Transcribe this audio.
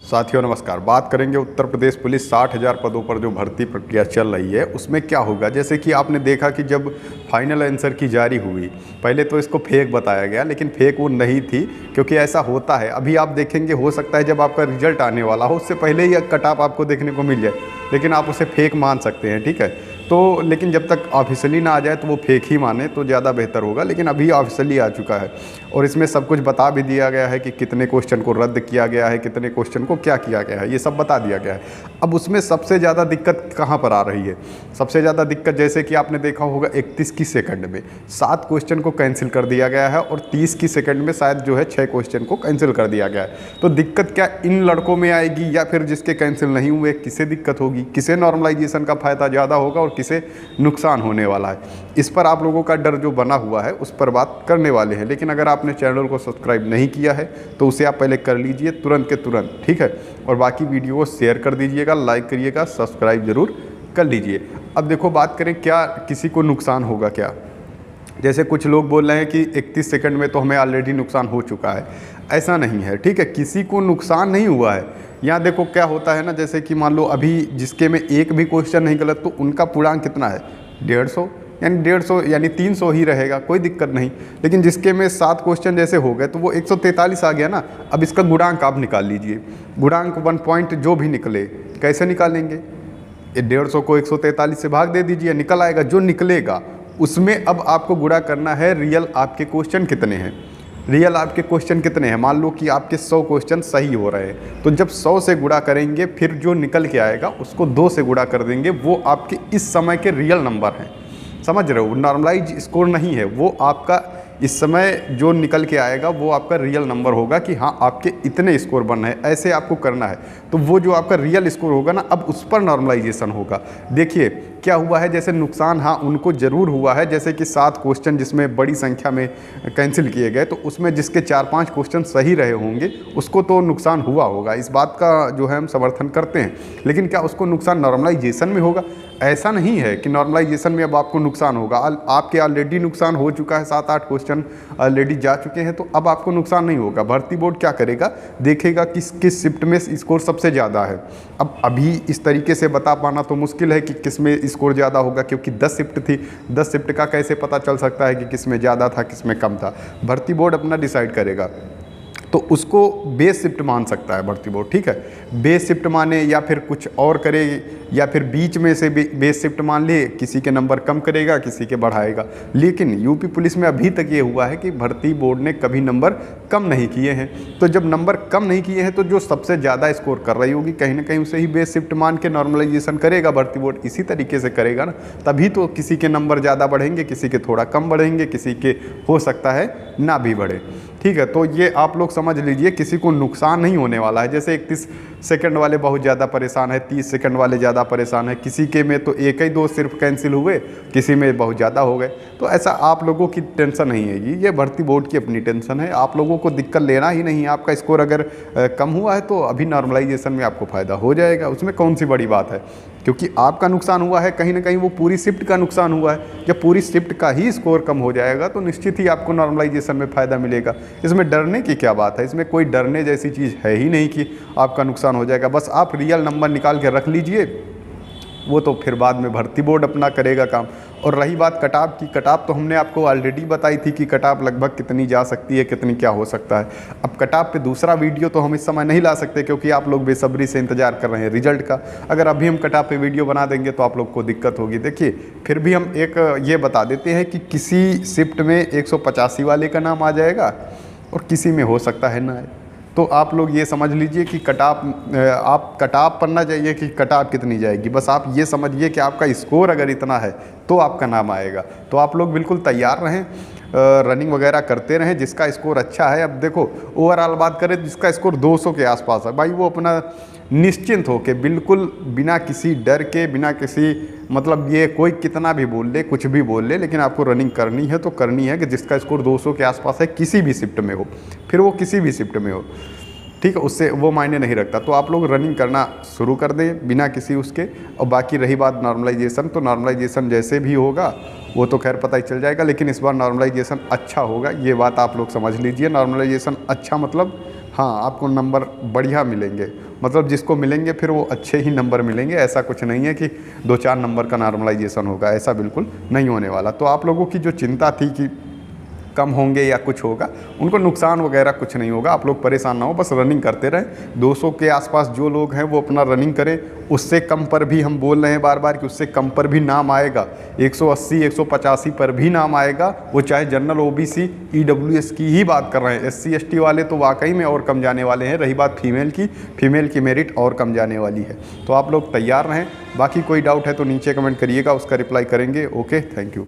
साथियों नमस्कार। बात करेंगे उत्तर प्रदेश पुलिस 60,000 पदों पर जो भर्ती प्रक्रिया चल रही है उसमें क्या होगा। जैसे कि आपने देखा कि जब फाइनल आंसर की जारी हुई, पहले तो इसको फेक बताया गया, लेकिन फेक वो नहीं थी, क्योंकि ऐसा होता है। अभी आप देखेंगे, हो सकता है जब आपका रिजल्ट आने वाला हो उससे पहले ही कट ऑफ आपको देखने को मिल जाए, लेकिन आप उसे फेक मान सकते हैं, ठीक है। तो लेकिन जब तक ऑफिशियली ना आ जाए तो वो फेक ही माने तो ज़्यादा बेहतर होगा। लेकिन अभी ऑफिशियली आ चुका है और इसमें सब कुछ बता भी दिया गया है कि कितने क्वेश्चन को रद्द किया गया है, कितने क्वेश्चन को क्या किया गया है, ये सब बता दिया गया है। अब उसमें सबसे ज़्यादा दिक्कत कहाँ पर आ रही है? सबसे ज़्यादा दिक्कत, जैसे कि आपने देखा होगा, 31 की सेकंड में 7 क्वेश्चन को कैंसिल कर दिया गया है और 30 की सेकंड में शायद जो है 6 क्वेश्चन को कैंसिल कर दिया गया है। तो दिक्कत क्या इन लड़कों में आएगी या फिर जिसके कैंसिल नहीं हुए किसे दिक्कत होगी? किसे नॉर्मलाइजेशन का फ़ायदा ज़्यादा होगा और किसे नुकसान होने वाला है? इस पर आप लोगों का डर जो बना हुआ है उस पर बात करने वाले हैं। लेकिन अगर आपने चैनल को सब्सक्राइब नहीं किया है तो उसे आप पहले कर लीजिए तुरंत के तुरंत, ठीक है। और बाकी वीडियो को शेयर कर दीजिएगा, लाइक करिएगा, सब्सक्राइब जरूर कर लीजिए। अब देखो, बात करें क्या किसी को नुकसान होगा क्या। जैसे कुछ लोग बोल रहे हैं कि 31 सेकंड में तो हमें ऑलरेडी नुकसान हो चुका है। ऐसा नहीं है, ठीक है। किसी को नुकसान नहीं हुआ है। यहाँ देखो क्या होता है ना, जैसे कि मान लो अभी जिसके में एक भी क्वेश्चन नहीं गलत तो उनका पूर्णांक कितना है? 150, यानी 150 यानी 300 ही रहेगा, कोई दिक्कत नहीं। लेकिन जिसके में 7 क्वेश्चन जैसे हो गए तो वो 143 आ गया ना। अब इसका गुणांक आप निकाल लीजिए। गुणांक 1 पॉइंट जो भी निकले, कैसे निकालेंगे? 150 को 143 से भाग दे दीजिए, निकल आएगा। जो निकलेगा उसमें अब आपको गुणा करना है रियल आपके क्वेश्चन कितने हैं। रियल आपके क्वेश्चन कितने हैं? मान लो कि आपके 100 क्वेश्चन सही हो रहे हैं, तो जब 100 से गुणा करेंगे फिर जो निकल के आएगा उसको 2 से गुणा कर देंगे। वो आपके इस समय के रियल नंबर हैं, समझ रहे हो? नॉर्मलाइज स्कोर नहीं है वो आपका। इस समय जो निकल के आएगा वो आपका रियल नंबर होगा कि हाँ आपके इतने स्कोर बन रहे हैं, ऐसे आपको करना है। तो वो जो आपका रियल स्कोर होगा ना, अब उस पर नॉर्मलाइजेशन होगा। देखिए क्या हुआ है, जैसे नुकसान हाँ उनको ज़रूर हुआ है। जैसे कि 7 क्वेश्चन जिसमें बड़ी संख्या में कैंसिल किए गए, तो उसमें जिसके 4-5 क्वेश्चन सही रहे होंगे उसको तो नुकसान हुआ होगा, इस बात का जो है हम समर्थन करते हैं। लेकिन क्या उसको नुकसान नॉर्मलाइजेशन में होगा? ऐसा नहीं है कि नॉर्मलाइजेशन में अब आपको नुकसान होगा। आपके ऑलरेडी नुकसान हो चुका है, 7-8 क्वेश्चन ऑलरेडी जा चुके हैं, तो अब आपको नुकसान नहीं होगा। भर्ती बोर्ड क्या करेगा, देखेगा किस शिफ्ट में स्कोर सबसे ज़्यादा है। अब अभी इस तरीके से बता पाना तो मुश्किल है कि किस में स्कोर ज़्यादा होगा, क्योंकि 10 शिफ्ट थी। 10 शिफ्ट का कैसे पता चल सकता है कि किस में ज़्यादा था किस में कम था? भर्ती बोर्ड अपना डिसाइड करेगा, तो उसको बेस शिफ्ट मान सकता है भर्ती बोर्ड, ठीक है। बेस शिफ्ट माने या फिर कुछ और करे, या फिर बीच में से बेस शिफ्ट मान ले, किसी के नंबर कम करेगा किसी के बढ़ाएगा। लेकिन यूपी पुलिस में अभी तक ये हुआ है कि भर्ती बोर्ड ने कभी नंबर कम नहीं किए हैं। तो जब नंबर कम नहीं किए हैं तो जो सबसे ज़्यादा स्कोर कर रही होगी कहीं ना कहीं उसे ही बेस शिफ्ट मान के नॉर्मलाइजेशन करेगा भर्ती बोर्ड। इसी तरीके से करेगा ना, तभी तो किसी के नंबर ज़्यादा बढ़ेंगे, किसी के थोड़ा कम बढ़ेंगे, किसी के हो सकता है ना भी बढ़े, ठीक है। तो ये आप लोग समझ लीजिए, किसी को नुकसान नहीं होने वाला है। जैसे 31 सेकंड वाले बहुत ज़्यादा परेशान है, 30 सेकंड वाले ज़्यादा परेशान है, किसी के में तो 1 ही 2 सिर्फ कैंसिल हुए, किसी में बहुत ज़्यादा हो गए। तो ऐसा आप लोगों की टेंशन नहीं है, ये भर्ती बोर्ड की अपनी टेंशन है। आप लोगों को दिक्कत लेना ही नहीं है। आपका स्कोर अगर कम हुआ है तो अभी नॉर्मलाइजेशन में आपको फ़ायदा हो जाएगा, उसमें कौन सी बड़ी बात है। क्योंकि आपका नुकसान हुआ है कहीं ना कहीं, वो पूरी शिफ्ट का नुकसान हुआ है। जब पूरी शिफ्ट का ही स्कोर कम हो जाएगा तो निश्चित ही आपको नॉर्मलाइजेशन में फ़ायदा मिलेगा। इसमें डरने की क्या बात है? इसमें कोई डरने जैसी चीज़ है ही नहीं कि आपका नुकसान हो जाएगा। बस आप रियल नंबर निकाल के रख लीजिए, वो तो फिर बाद में भर्ती बोर्ड अपना करेगा काम। और रही बात कटाप की, कटाप तो हमने आपको ऑलरेडी बताई थी कि कटाप लगभग कितनी जा सकती है, कितनी क्या हो सकता है। अब कटाप पे दूसरा वीडियो तो हम इस समय नहीं ला सकते, क्योंकि आप लोग बेसब्री से इंतजार कर रहे हैं रिजल्ट का। अगर अभी हम कटाप पे वीडियो बना देंगे तो आप लोग को दिक्कत होगी। देखिए फिर भी हम एक ये बता देते हैं कि किसी शिफ्ट में 185 वाले का नाम आ जाएगा और किसी में हो सकता है ना। तो आप लोग ये समझ लीजिए कि आप कटाप पढ़ना चाहिए कि कटाप कितनी जाएगी। बस आप ये समझिए कि आपका स्कोर अगर इतना है तो आपका नाम आएगा। तो आप लोग बिल्कुल तैयार रहें, रनिंग वगैरह करते रहें। जिसका स्कोर अच्छा है, अब देखो ओवरऑल बात करें, जिसका स्कोर 200 के आसपास है भाई, वो अपना निश्चिंत हो के बिल्कुल बिना किसी डर के, बिना किसी मतलब ये कोई कितना भी बोल ले, कुछ भी बोल ले, लेकिन आपको रनिंग करनी है तो करनी है। कि जिसका स्कोर 200 के आसपास है, किसी भी शिफ्ट में हो, फिर वो किसी भी शिफ्ट में हो, ठीक है, उससे वो मायने नहीं रखता। तो आप लोग रनिंग करना शुरू कर दें बिना किसी उसके। और बाकी रही बात नॉर्मलाइजेशन, तो नॉर्मलाइजेशन जैसे भी होगा वो तो खैर पता ही चल जाएगा, लेकिन इस बार नॉर्मलाइजेशन अच्छा होगा, ये बात आप लोग समझ लीजिए। नॉर्मलाइजेशन अच्छा मतलब हाँ, आपको नंबर बढ़िया मिलेंगे, मतलब जिसको मिलेंगे फिर वो अच्छे ही नंबर मिलेंगे। ऐसा कुछ नहीं है कि 2-4 नंबर का नॉर्मलाइजेशन होगा, ऐसा बिल्कुल नहीं होने वाला। तो आप लोगों की जो चिंता थी कि कम होंगे या कुछ होगा, उनको नुकसान वगैरह कुछ नहीं होगा। आप लोग परेशान ना हो, बस रनिंग करते रहें। 200 के आसपास जो लोग हैं वो अपना रनिंग करें। उससे कम पर भी हम बोल रहे हैं बार बार कि उससे कम पर भी नाम आएगा, 180 185 पर भी नाम आएगा, वो चाहे जनरल, ओबीसी, ईडब्ल्यूएस की ही बात कर रहे हैं। एससी एसटी वाले तो वाकई में और कम जाने वाले हैं। रही बात फीमेल की मेरिट और कम जाने वाली है। तो आप लोग तैयार रहें। बाकी कोई डाउट है तो नीचे कमेंट करिएगा, उसका रिप्लाई करेंगे। Okay, thank you.